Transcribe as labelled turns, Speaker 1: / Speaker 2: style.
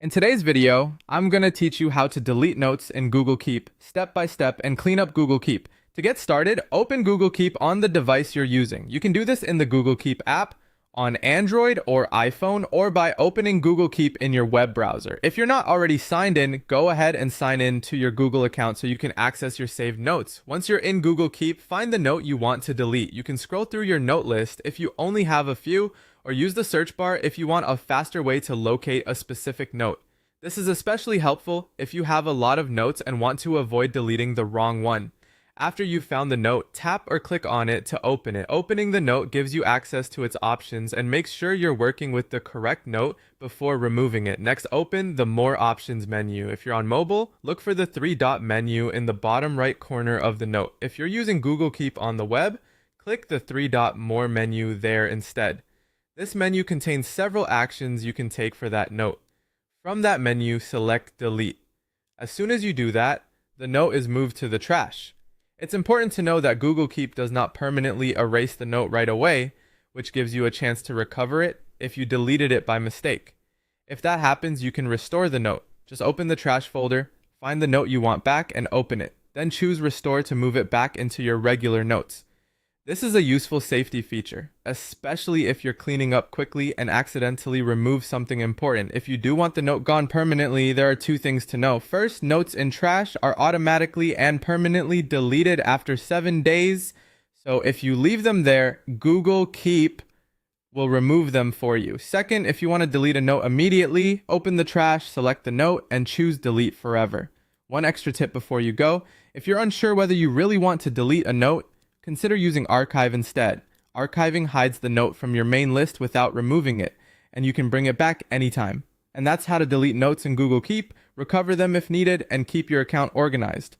Speaker 1: In today's video, I'm going to teach you how to delete notes in Google Keep step by step and clean up Google Keep. To get started, open Google Keep on the device you're using. You can do this in the Google Keep app on Android or iPhone or by opening Google Keep in your web browser. If you're not already signed in, go ahead and sign in to your Google account so you can access your saved notes. Once you're in Google Keep, find the note you want to delete. You can scroll through your note list if you only have a few, or use the search bar if you want a faster way to locate a specific note. This is especially helpful if you have a lot of notes and want to avoid deleting the wrong one. After you've found the note, tap or click on it to open it. Opening the note gives you access to its options and makes sure you're working with the correct note before removing it. Next, open the More Options menu. If you're on mobile, look for the three-dot menu in the bottom right corner of the note. If you're using Google Keep on the web, click the three-dot More menu there instead. This menu contains several actions you can take for that note. From that menu, select Delete. As soon as you do that, the note is moved to the trash. It's important to know that Google Keep does not permanently erase the note right away, which gives you a chance to recover it if you deleted it by mistake. If that happens, you can restore the note. Just open the trash folder, find the note you want back, and open it. Then choose Restore to move it back into your regular notes. This is a useful safety feature, especially if you're cleaning up quickly and accidentally remove something important. If you do want the note gone permanently, there are two things to know. First, notes in trash are automatically and permanently deleted after 7 days. So if you leave them there, Google Keep will remove them for you. Second, if you want to delete a note immediately, open the trash, select the note, and choose Delete Forever. One extra tip before you go: if you're unsure whether you really want to delete a note, consider using Archive instead. Archiving hides the note from your main list without removing it, and you can bring it back anytime. And that's how to delete notes in Google Keep, recover them if needed, and keep your account organized.